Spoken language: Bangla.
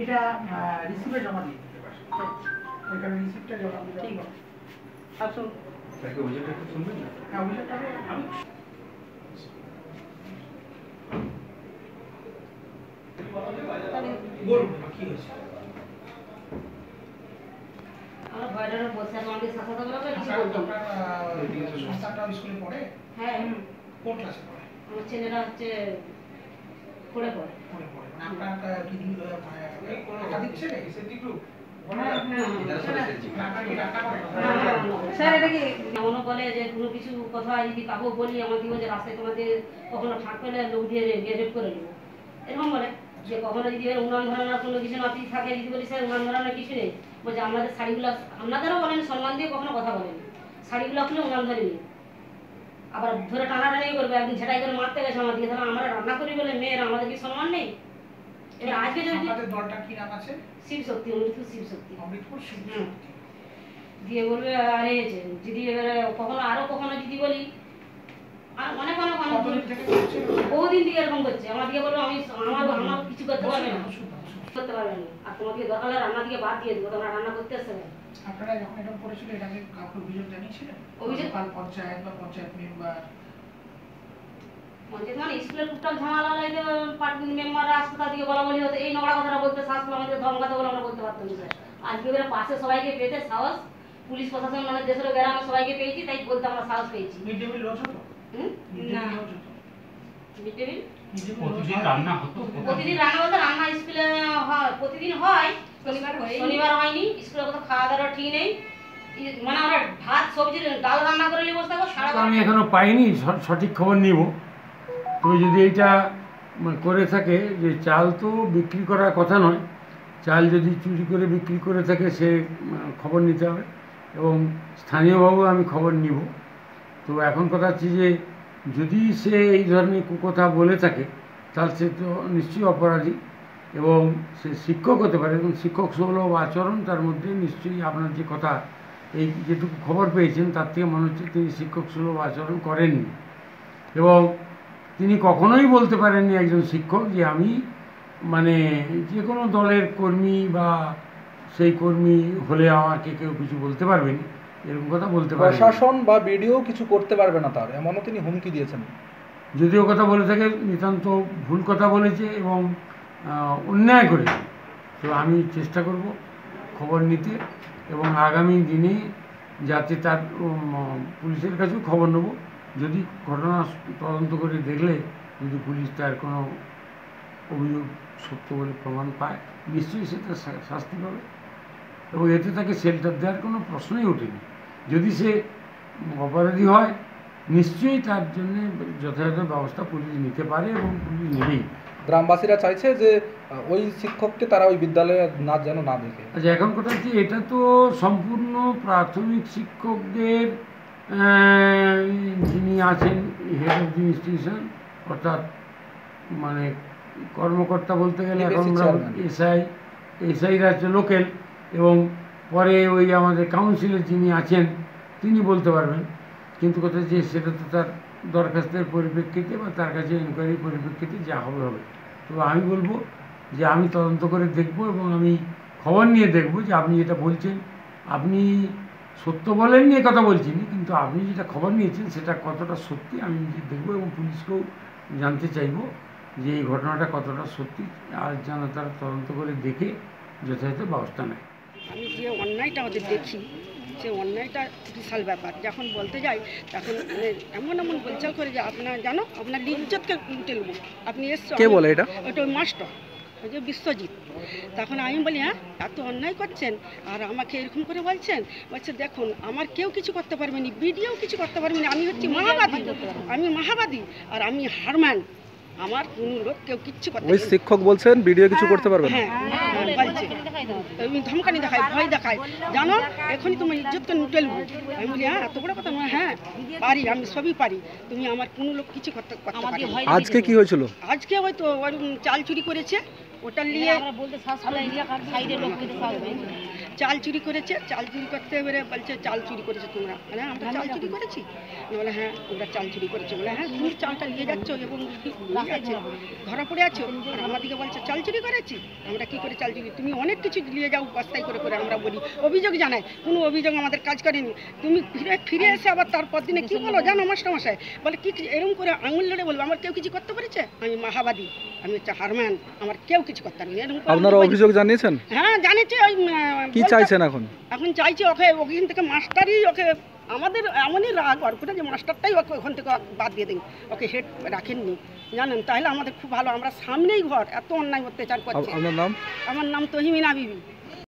এটা রিসিভে জমা দিয়ে দিতে পারে। এখানে রিসিভটা জমা দিতে ঠিক আছে। আসুন তাকে অভিযোগটা একটু শুনবেন না? হ্যাঁ, অভিযোগটা আমি বলুন কি হয়েছে। আমরা বাইরে বসে আমাদের সাথে কথা বলতে কিছু বলতো না। সন্তানটা স্কুলে পড়ে? হ্যাঁ। কোন ক্লাসে পড়ে? আমার ছেলেরা হচ্ছে পড়ে পড়ে। পড়ে পড়ে। আপনার কি একাধিক ছেলে? SSG group? স্যার এটা কি মনে বলে যে কোনো কিছু কথা যদি কাউকে বলি আমার দিব যে রাস্তায় তোমাদের কখনো ফাঁক পেলে লোক দিয়ে রেপ করে নেবো এরকম বলে যে কখনো যদি উনান ধরানোর কোনো কিছু নাতি থাকে যদি বলি স্যার উনান ধরানোর কিছু নেই বলছে আমাদের শাড়িগুলো আপনাদেরও বলেন সম্মান দিয়ে কখনো কথা বলেন শাড়িগুলো খুলে উনান ধরে নিই আবার ধরে টানাটানি করবে একদিন ঝেটাই করে মারতে গেছে আমার দিকে তাহলে আমরা রান্না করি বলে মেয়ের আমাদের কি সম্মান নেই এবার আজকে যদি আমাদের দলটা কি নাম আছে? শিব শক্তি অমৃতপুর শিব শক্তি অমৃতপুর শিব শক্তি দিয়ে বলবে আরে যদি কখনো আরো কখনো যদি বলি আর অনেক অনেক অনেক বহুদিন থেকে এরকম করছে আমার দিকে বলবো আমি আমার কিছু করতে পারবে না করতে পারবে না আর তোমাকে দরকার হলে রান্না দিকে বাদ দিয়ে দেবো তোমরা রান্না করতে আসতে পারবে আপনারা যখন এরকম করেছিল এটা কি কাউকে অভিযোগ জানিয়েছিলেন? অভিযোগ কাল পঞ্চায়েত বা পঞ্চায়েত মেম্বার পঞ্চায়েত মানে স্কুলের টুকটাক ঝামেলা লাগলে পার্টি মেম্বাররা আসতে দিকে বলা বলি হতো এই নোংরা কথাটা বলতে সাহস পেলে আমাদের ধমকাতে বলে আমরা বলতে পারতাম স্যার আজকে ওরা পাশে সবাইকে পেতে সাহস পুলিশ প্রশাসন মানে দেশের গ্রামে সবাইকে পেয়েছি তাই বলতে আমরা সাহস পেয়েছি মিড ডে মিল রোজ হতো? না মিড ডে মিল প্রতিদিন রান্না হতো প্রতিদিন রান্না হতো রান্না স্কুলে হয় প্রতিদিন হয় শনিবার হয়নি স্কুলে কোথাও খাওয়া দাওয়া ঠিক নেই মানে আমরা ভাত সবজি ডাল রান্না করে নিয়ে বসে থাকবো আমি এখনো পাইনি সঠিক খবর নিব তো যদি এইটা করে থাকে যে চাল তো বিক্রি করার কথা নয় চাল যদি চুরি করে বিক্রি করে থাকে সে খবর নিতে হবে এবং স্থানীয়ভাবেও আমি খবর নিব তো এখন কথা হচ্ছে যে যদি সে এই ধরনের কুকথা বলে থাকে তাহলে সে তো নিশ্চয়ই অপরাধী এবং সে শিক্ষক হতে পারে এবং শিক্ষক সুলভ আচরণ তার মধ্যে নিশ্চয়ই আপনার যে কথা এই যেটুকু খবর পেয়েছেন তার থেকে মনে হচ্ছে তিনি শিক্ষক সুলভ আচরণ করেননি এবং তিনি কখনোই বলতে পারেননি একজন শিক্ষক যে আমি মানে যে কোনো দলের কর্মী বা সেই কর্মী হলে আমাকে কেউ কিছু বলতে পারবেন এরকম কথা বলতে পারেন প্রশাসন বা বিডিও কিছু করতে পারবে না তার এমনও তিনি হুমকি দিয়েছেন যদিও কথা বলে থাকে নিতান্ত ভুল কথা বলেছে এবং অন্যায় করেছে তো আমি চেষ্টা করব খবর নিতে এবং আগামী দিনে যাতে তার পুলিশের কাছেও খবর নেব যদি ঘটনা তদন্ত করে দেখলে যদি পুলিশ তার কোনো অভিযোগ সত্য বলে প্রমাণ পায় নিশ্চয়ই সেটা শাস্তি পাবে এবং এতে তাকে শেল্টার দেওয়ার কোনো প্রশ্নই ওঠেনি যদি সে অপরাধী হয় নিশ্চয়ই তার জন্য যথাযথ ব্যবস্থা পুলিশ নিতে পারে এবং পুলিশ নেবেই গ্রামবাসীরা চাইছে যে ওই শিক্ষককে তারা ওই বিদ্যালয়ে যেন না দেখে আচ্ছা এখন কথা হচ্ছে এটা তো সম্পূর্ণ প্রাথমিক শিক্ষকদের যিনি আছেন হেড অফ দি ইনস্টিটিউশন অর্থাৎ মানে কর্মকর্তা বলতে গেলে এখন এসআইরা হচ্ছে লোকাল এবং পরে ওই আমাদের কাউন্সিলের যিনি আছেন তিনি বলতে পারবেন কিন্তু কথা যে সেটা তো তার দরখাস্তের পরিপ্রেক্ষিতে বা তার কাছে ইনকোয়ারির পরিপ্রেক্ষিতে যা হবে হবে তো আমি বলবো যে আমি তদন্ত করে দেখব এবং আমি খবর নিয়ে দেখব যে আপনি যেটা বলছেন আপনি সত্য বলেন নিয়ে কথা বলছি না কিন্তু আপনি যেটা খবর নিয়েছেন সেটা কতটা সত্যি আমি দেখব এবং পুলিশকেও জানতে চাইব যে এই ঘটনাটা কতটা সত্যি আর যেন তারা তদন্ত করে দেখে যথাযথ ব্যবস্থা নেয় আমি যে অন্যায়টা ওদের দেখি সে অন্যায়টা বিশাল ব্যাপার যখন বলতে যাই তখন মানে এমন এমন বলচাল করে যে আপনার জানো আপনার ইজ্জতকে লুটে নেবো আপনি এসছো কে বলে এটা ওটা ওই মাস্টার ওই যে বিশ্বজিৎ তখন আমি বলি হ্যাঁ এত অন্যায় করছেন আর আমাকে এরকম করে বলছেন বলছে দেখুন আমার কেউ কিছু করতে পারবে না বিডিও কিছু করতে পারবে না আমি হচ্ছি মাহাবাদী আর আমি হারম্যান আমার কোনো লোক কেউ কিচ্ছু করতে ওই পারেনি। শিক্ষক বলছেন ভিডিও কিছু করতে পারবেন না। হ্যাঁ বলছে তুমি ধমকানি দেখায় ভয় দেখায় জানো এখনই তোমার ইজ্জতকে লুটে নেবো। আমি বলি হ্যাঁ এত বড় কথা নয়, হ্যাঁ পারি, আমি সবই পারি, তুমি আমার কোনো লোক কিছু করতে পারি না। আজকে কি হয়েছিল? আজকে ওই তো ওর চাল চুরি করেছে, ওটা নিয়ে চাল চুরি করেছে, চাল চুরি করতে এবারে বলছে চাল চুরি করেছে তোমরা, মানে আমরা চাল চুরি করেছি, বলে হ্যাঁ তোমরা চাল চুরি করেছো, বলে হ্যাঁ তুমি চালটা নিয়ে যাচ্ছ এবং ধরা পড়ে আছো, আর আমাদেরকে বলছে চাল চুরি করেছি, আমরা কি করে চাল চুরি, তুমি অনেক কিছু নিয়ে যাও বস্তায় করে করে, আমরা বলি অভিযোগ জানাই, কোনো অভিযোগ আমাদের কাজ করেনি, তুমি ফিরে এসে আবার তারপর দিনে কি বলো জানো মাস্টারমশাই, বলে কি এরকম করে আঙুল লড়ে বলবো আমার কেউ কিছু করতে পেরেছে, আমি মাহাবাদী, আমি হচ্ছে হারম্যান, আমার কেউ কিছু করতে পারেনি। আপনারা অভিযোগ জানিয়েছেন? হ্যাঁ জানিয়েছি। ওই কি চাইছেন এখন? এখন চাইছি ওকে ওখান থেকে মাস্টারই ওকে, আমাদের এমনই রাগ ওর করে যে মাস্টারটাই ওকে ওখান থেকে বাদ দিয়ে দিন, ওকে হেড রাখেননি জানেন, তাহলে আমাদের খুব ভালো, আমরা সামনেই ঘর, এত অন্যায় অত্যাচার করছে। আপনার নাম? আমার নাম তহিমিনা বিবি।